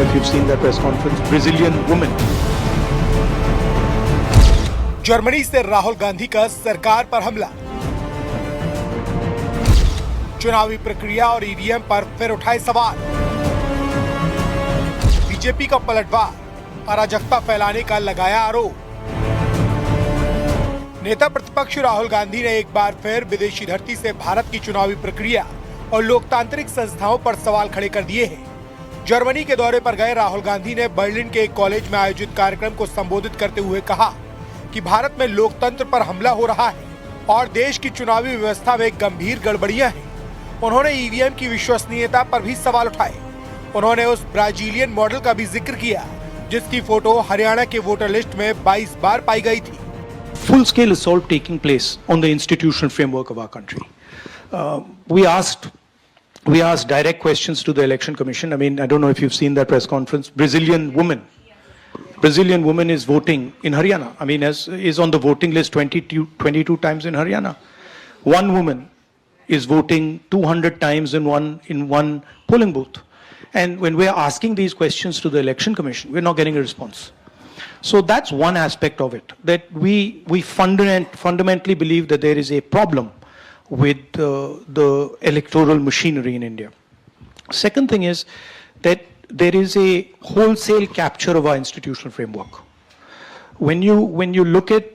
if you've seen that press conference, Brazilian woman. Germany से राहुल गांधी का सरकार पर हमला, चुनावी प्रक्रिया और ईवीएम पर फिर उठाए सवाल, बीजेपी का पलटवार, अराजकता फैलाने का लगाया आरोप। नेता प्रतिपक्ष राहुल गांधी ने एक बार फिर विदेशी धरती से भारत की चुनावी प्रक्रिया और लोकतांत्रिक संस्थाओं पर सवाल खड़े कर दिए हैं। जर्मनी के दौरे पर गए राहुल गांधी ने बर्लिन के एक कॉलेज में आयोजित कार्यक्रम को संबोधित करते हुए कहा कि भारत में लोकतंत्र पर हमला हो रहा है और देश की चुनावी व्यवस्था में गंभीर गड़बड़ियां हैं। उन्होंने ईवीएम की विश्वसनीयता पर भी सवाल उठाए। उन्होंने उस ब्राजीलियन मॉडल का भी जिक्र किया जिसकी फोटो हरियाणा के वोटर लिस्ट में 22 बार पाई गई थी। Full-scale assault taking place on the institutional framework of our country. We asked direct questions to the Election Commission. I mean, I don't know if you've seen that press conference. Brazilian woman is voting in Haryana. I mean, is on the voting list 22 times in Haryana. One woman is voting 200 times in one polling booth. And when we're asking these questions to the Election Commission, we're not getting a response. So that's one aspect of it, that we fundamentally believe that there is a problem with the electoral machinery in India. Second thing is that there is a wholesale capture of our institutional framework. When you look at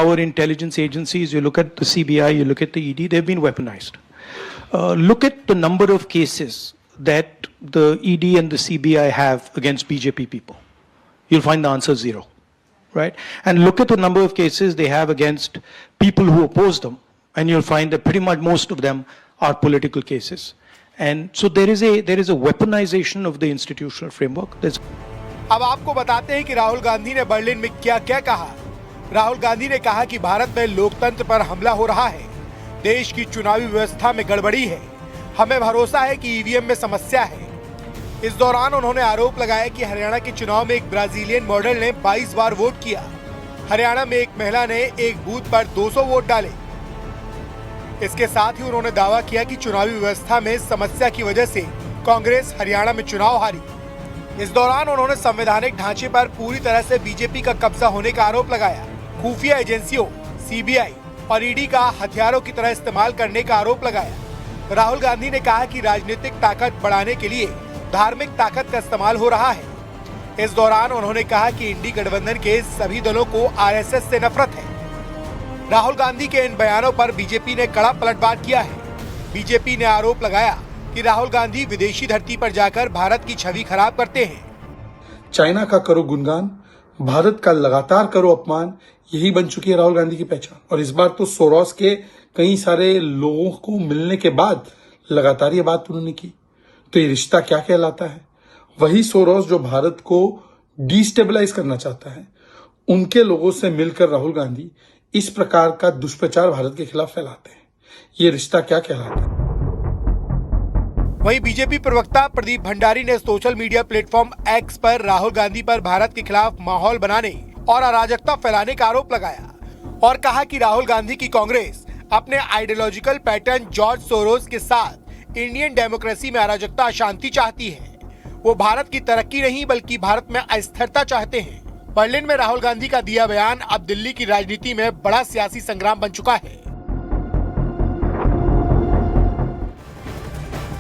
our intelligence agencies, you look at the CBI, you look at the ED, they've been weaponized. Look at the number of cases that the ED and the CBI have against BJP people. You'll find the answer zero, right? And look at the number of cases they have against people who oppose them, and you'll find that pretty much most of them are political cases. And so there is a weaponization of the institutional framework. अब आपको बताते हैं कि राहुल गांधी ने Berlin में क्या-क्या कहा। राहुल गांधी ने कहा कि भारत में लोकतंत्र पर हमला हो रहा है, देश की चुनावी व्यवस्था में गड़बड़ी है, हमें भरोसा है कि ईवीएम में समस्या है। इस दौरान उन्होंने आरोप लगाया कि हरियाणा के चुनाव में एक ब्राजीलियन मॉडल ने 22 बार वोट किया। हरियाणा में एक महिला ने एक बूथ पर 200 वोट डाले। इसके साथ ही उन्होंने दावा किया कि चुनावी व्यवस्था में समस्या की वजह से कांग्रेस हरियाणा में चुनाव हारी। इस दौरान उन्होंने संवैधानिक ढांचे पर पूरी तरह से बीजेपी का कब्जा होने का आरोप लगाया। खुफिया एजेंसियों, सीबीआई और ईडी का हथियारों की तरह इस्तेमाल करने का आरोप लगाया। राहुल गांधी ने कहा कि राजनीतिक ताकत बढ़ाने के लिए धार्मिक ताकत का इस्तेमाल हो रहा है। इस दौरान उन्होंने कहा कि इंडी गठबंधन के सभी दलों को आरएसएस से नफरत है। राहुल गांधी के इन बयानों पर बीजेपी ने कड़ा पलटवार किया है। बीजेपी ने आरोप लगाया कि राहुल गांधी विदेशी धरती पर जाकर भारत की छवि खराब करते हैं। चाइना का करो गुणगान, भारत का लगातार करो अपमान, यही बन चुकी है राहुल गांधी की पहचान। और इस बार तो सोरोस के कई सारे लोगों को मिलने के बाद लगातार ये बात उन्होंने की। तो ये रिश्ता क्या कहलाता है? वही सोरोस जो भारत को डिस्टेबलाइज करना चाहता है, उनके लोगों से मिलकर राहुल गांधी इस प्रकार का दुष्प्रचार भारत के खिलाफ फैलाते हैं। ये रिश्ता क्या कहलाता है? वहीं बीजेपी प्रवक्ता प्रदीप भंडारी ने सोशल मीडिया प्लेटफॉर्म एक्स पर राहुल गांधी पर भारत के खिलाफ माहौल बनाने और अराजकता फैलाने का आरोप लगाया और कहा कि राहुल गांधी की कांग्रेस अपने आइडियोलॉजिकल पैटर्न जॉर्ज सोरोस के साथ इंडियन डेमोक्रेसी में अराजकता अशांति चाहती है। वो भारत की तरक्की नहीं बल्कि भारत में अस्थिरता चाहते हैं। बर्लिन में राहुल गांधी का दिया बयान अब दिल्ली की राजनीति में बड़ा सियासी संग्राम बन चुका है।